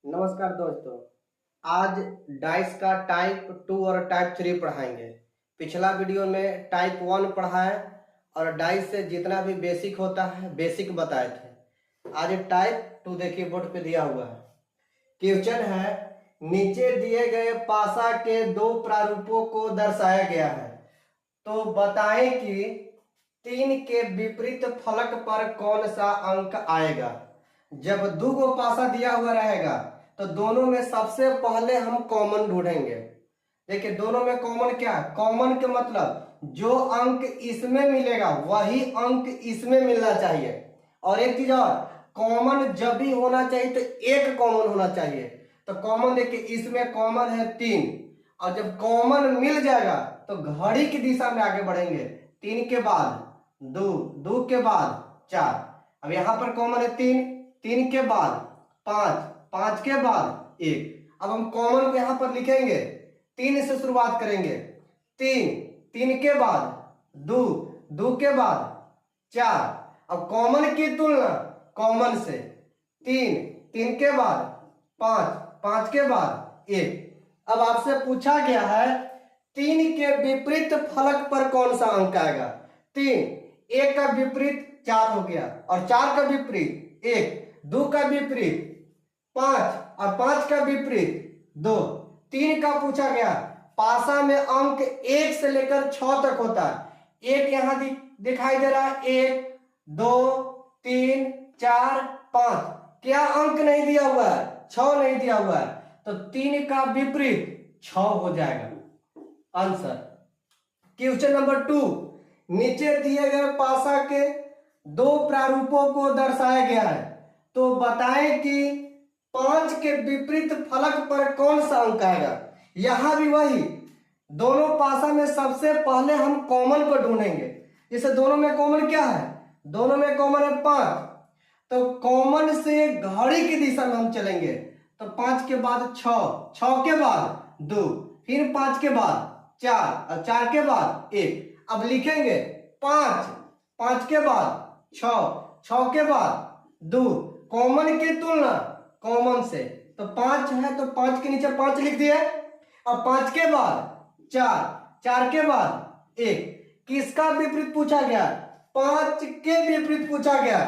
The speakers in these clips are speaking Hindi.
नमस्कार दोस्तों। आज डाइस का टाइप 2 और टाइप 3 पढ़ाएंगे। पिछला वीडियो में टाइप 1 पढ़ाए और डाइस से जितना भी बेसिक होता है बेसिक बताए थे। आज टाइप 2 देखिए बोर्ड पे दिया हुआ है। क्वेश्चन है, नीचे दिए गए पासा के दो प्रारूपों को दर्शाया गया है, तो बताएं कि 3 के विपरीत फलक पर कौन सा अंक आएगा। जब दो गो पासा दिया हुआ रहेगा तो दोनों में सबसे पहले हम कॉमन ढूंढेंगे। देखिए दोनों में कॉमन क्या है? कॉमन के मतलब जो अंक इसमें मिलेगा वही अंक इसमें मिलना चाहिए। और एक चीज और, कॉमन जब भी होना चाहिए तो एक कॉमन होना चाहिए। तो कॉमन देखिए इसमें कॉमन है 3, और जब कॉमन मिल जाएगा तो घड़ी की दिशा में आगे बढ़ेंगे। 3 के बाद 2, 2 के बाद 4। अब यहां पर कॉमन है 3, 3 के बाद 5, 5 के बाद 1। अब हम कॉमन को यहां पर लिखेंगे, 3 से शुरुआत करेंगे। 3, 3 के बाद 2, 2 के बाद 4। अब कॉमन की तुलना कॉमन से 3, 3 के बाद 5, 5 के बाद 1। अब आपसे पूछा गया है 3 के विपरीत फलक पर कौन सा अंक आएगा। 3, 1 का विपरीत 4 हो गया, और 4 का विपरीत 1, 2 का विपरीत 5 और 5 का विपरीत 2। 3 का पूछा गया, पासा में अंक 1 से लेकर 6 तक होता है। 1 यहां दिखाई दे रहा है, 1, 2, 3, 4, 5। क्या अंक नहीं दिया हुआ है? 6 नहीं दिया हुआ है, तो 3 का विपरीत 6 हो जाएगा आंसर। क्वेश्चन नंबर 2, नीचे दिए गए पासा के दो प्रारूपों को दर्शाया गया है, तो बताएं कि 5 के विपरीत फलक पर कौन सा अंक आएगा। यहां भी वही, दोनों पासा में सबसे पहले हम कॉमन को ढूंढेंगे। जैसे दोनों में कॉमन क्या है? दोनों में कॉमन है 5, तो कॉमन से घड़ी की दिशा में हम चलेंगे। तो 5 के बाद 6, 6 के बाद 2, फिर 5 के बाद 4 और 4 के बाद 1। अब लिखेंगे 5, 5 के बाद 6, 6 के बाद 2। कॉमन की तुलना कॉमन से, तो 5 है तो 5 के नीचे 5 लिख दिए। अब 5 के बाद 4, 4 के बाद 1। किसका विपरीत पूछा गया? 5 के विपरीत पूछा गया।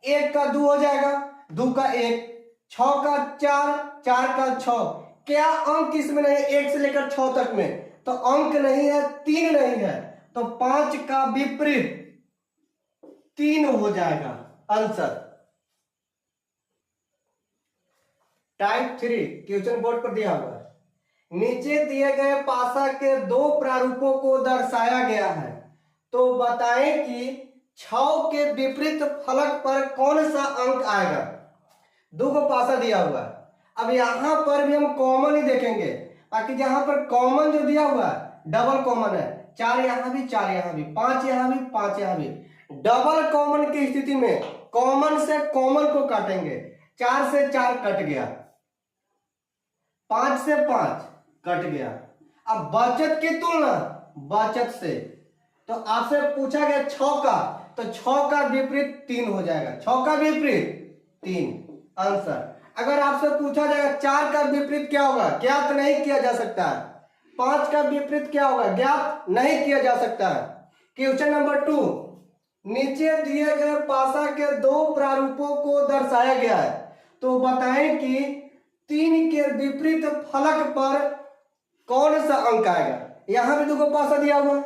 1 का 2 हो जाएगा, 2 का 1, 6 का 4, 4 का 6। क्या अंक इसमें नहीं? 1 से लेकर 6 तक में तो अंक नहीं है, 3 नहीं है, तो 5 का विपरीत 3 हो जाएगा आंसर। टाइप 3 क्वेश्चन बोर्ड पर दिया हुआ है, नीचे दिए गए पासा के दो प्रारूपों को दर्शाया गया है, तो बताएं कि 6 के विपरीत फलक पर कौन सा अंक आएगा। दो को पासा दिया हुआ है। अब यहां पर भी हम कॉमन ही देखेंगे, बाकी जहां पर कॉमन जो दिया हुआ है डबल कॉमन है। 4 यहां भी, 4 यहां भी, 5 यहां भी, 5 यहां भी। डबल कॉमन की स्थिति में कॉमन से कॉमन को काटेंगे। 4 से 4 कट गया, 5 से 5 कट गया। अब बचत की तुलना बचत से, तो आपसे पूछा गया 6 का, तो 6 का विपरीत 3 हो जाएगा। 6 का विपरीत 3 आंसर। अगर आपसे पूछा जाएगा 4 का विपरीत क्या होगा, ज्ञात नहीं किया जा सकता है। 5 का विपरीत क्या होगा, ज्ञात नहीं किया जा सकता है। क्वेश्चन नंबर 2, नीचे दिए गए पासा के दो प्रारूपों को दर्शाया गया है, तो बताएं कि 3 के विपरीत फलक पर कौन सा अंक आएगा। यहां भी दो पासा दिया हुआ,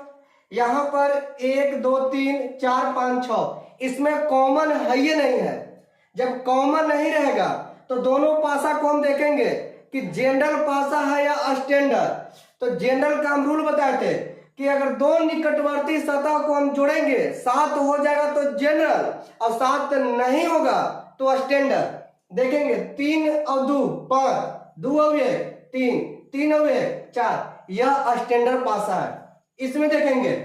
यहां पर 1, 2, 3, 4, 5, 6। इसमें कॉमन है ही नहीं है। जब कॉमन नहीं रहेगा तो दोनों पासा को हम देखेंगे कि जनरल पासा है या स्टैंडर्ड। तो जनरल का हम रूल बताए थे कि अगर दो निकटवर्ती सतह को हम जोड़ेंगे 7 हो जाएगा तो जनरल, और 7 नहीं होगा तो स्टैंडर्ड। देखेंगे 3 और 2 5, 2 और 1 3, 3 और 1 4, यह स्टैंडर्ड पासा है। इसमें देखेंगे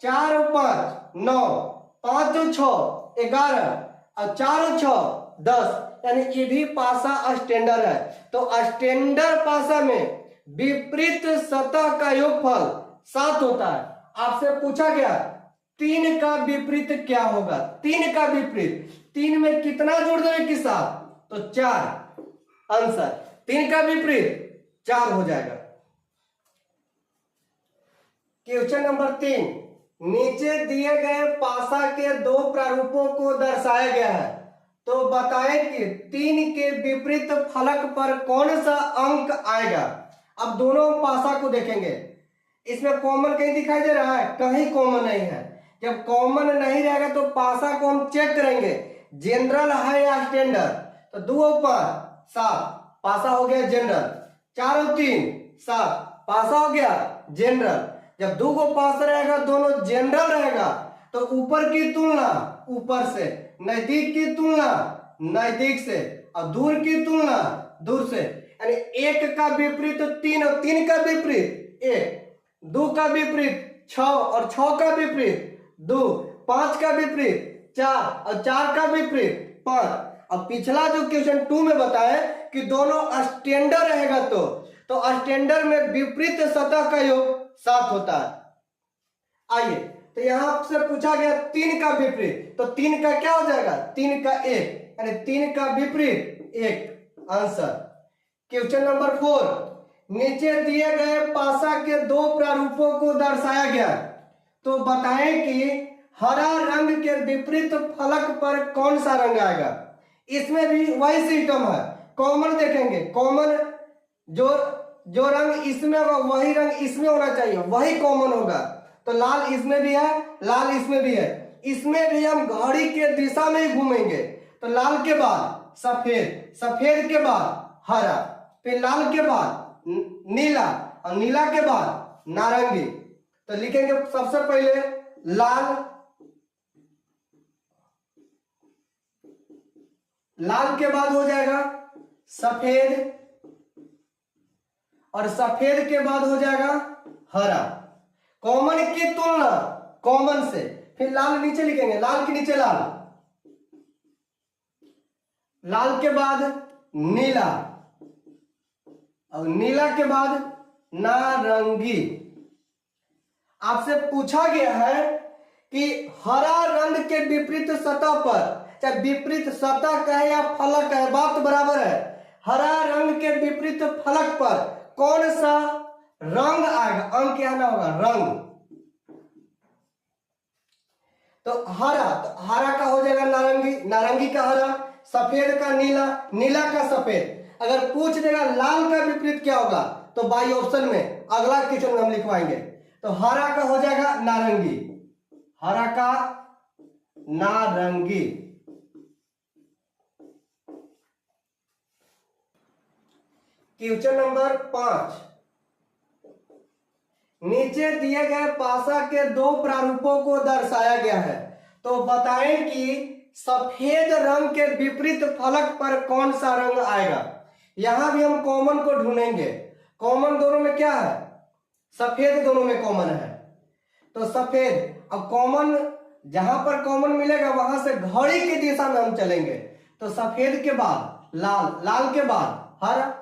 4 और 5 9, 5 और 6 11, और 4 और 6 10, यानी ये भी पासा स्टैंडर्ड है। तो स्टैंडर्ड पासा में विपरीत सतह का योगफल 7 होता है। आपसे पूछा गया 3 का विपरीत क्या होगा। 3 का विपरीत, 3 में कितना जोड़ देंगे कि 7, तो 4 आंसर। 3 का विपरीत 4 हो जाएगा। क्वेश्चन नंबर 3, नीचे दिए गए पासा के 2 प्रारूपों को दर्शाया गया है, तो बताएं कि 3 के विपरीत फलक पर कौन सा अंक आएगा। अब दोनों पासा को देखेंगे, इसमें कॉमन कहीं दिखाई दे रहा है? कहीं कॉमन नहीं है। जब कॉमन नहीं रहेगा तो पासा को हम चेक करेंगे, जनरल है या स्टैंडर्ड। तो 2 और 5 7, पासा हो गया जनरल। 4 और 3 7, पासा हो गया जनरल। जब 2 को पासा रहेगा, दोनों जनरल रहेगा, तो ऊपर की तुलना ऊपर से, नजदीक की तुलना नजदीक से, और दूर की तुलना दूर से। यानी 1 का विपरीत 3 और 3 का विपरीत 1, 2 का विपरीत 6 और 6 का विपरीत 2, 5 का विपरीत 4 और 4 का विपरीत 5। अब पिछला जो क्वेश्चन 2 में बताया कि दोनों स्टैंडर्ड रहेगा, तो स्टैंडर्ड में विपरीत सतह का योग 7 होता है। आइए, तो यहां से पूछा गया 3 का विपरीत, तो 3 का क्या हो जाएगा? 3 का 1, यानी 3 का विपरीत 1 आंसर। क्वेश्चन नंबर 4, नीचे दिए गए पासा के 2 प्रारूपों को दर्शाया गया, तो बताएं कि हरा रंग के विपरीत फलक पर कौन सा रंग आएगा। इसमें भी वही सिस्टम है, कॉमन देखेंगे, कॉमन जो रंग इसमें होगा वही रंग इसमें होना चाहिए, वही कॉमन होगा। तो लाल इसमें भी है, लाल इसमें भी है, इसमें भी हम घड़ी के दिशा में ही घूमेंगे। तो लाल के बाद सफेद, सफेद के बाद हरा, फिर लाल के बाद नीला, और नीला के बाद नारंगी। तो लिखेंगे सबसे पहले लाल, लाल के बाद हो जाएगा सफेद, और सफेद के बाद हो जाएगा हरा। कॉमन की तुलना कॉमन से, फिर लाल नीचे लिखेंगे, लाल के नीचे लाल, लाल के बाद नीला, और नीला के बाद नारंगी। आपसे पूछा गया है कि हरा रंग के विपरीत सतह पर, चाहे विपरीत सतह कहे या फलक है, बात तो बराबर है, हरा रंग के विपरीत फलक पर कौन सा रंग आएगा। अंक क्या ना होगा, रंग। तो हरा का हो जाएगा नारंगी, नारंगी का हरा, सफेद का नीला, नीला का सफेद। अगर पूछ देगा लाल का विपरीत क्या होगा, तो बाई ऑप्शन में अगला क्वेश्चन में हम लिखवाएंगे। तो हरा का हो जाएगा नारंगी, हरा का नारंगी। क्वेश्चन नंबर 5, नीचे दिए गए पासा के 2 प्रारूपों को दर्शाया गया है, तो बताएं कि सफेद रंग के विपरीत फलक पर कौन सा रंग आएगा। यहां भी हम कॉमन को ढूंढेंगे, कॉमन दोनों में क्या है, सफेद दोनों में कॉमन है। तो सफेद, अब कॉमन जहां पर कॉमन मिलेगा वहां से घड़ी की दिशा में हम चलेंगे। तो सफेद के बाद लाल, लाल के बाद हरा,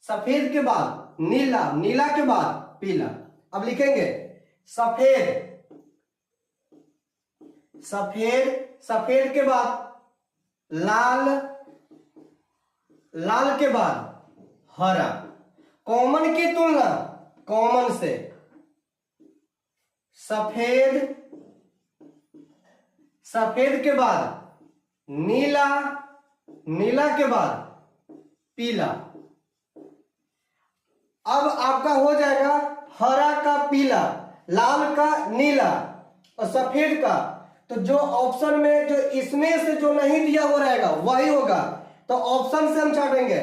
सफेद के बाद नीला, नीला के बाद पीला। अब लिखेंगे सफेद, सफेद, सफेद के बाद लाल, लाल के बाद हरा। कॉमन की तुलना कॉमन से, सफेद, सफेद के बाद नीला, नीला के बाद पीला। अब आपका हो जाएगा हरा का पीला, लाल का नीला और सफेद का। तो जो ऑप्शन में जो इसमें से जो नहीं दिया हुआ रहेगा वही होगा, तो ऑप्शन से हम छापेंगे,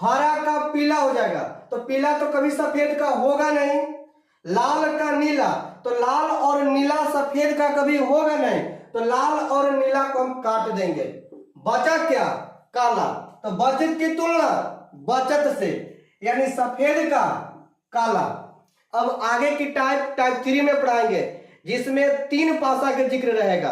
हरा का पीला हो जाएगा। तो पीला तो कभी सफेद का होगा नहीं, लाल का नीला, तो लाल और नीला सफेद का कभी होगा नहीं, तो लाल और नीला को हम काट देंगे। बचा क्या, काला। तो बचत की तुलना बचत से, यानी सफेद का काला। अब आगे की टाइप 3 में पढ़ाएंगे, जिसमें 3 पासा का जिक्र रहेगा।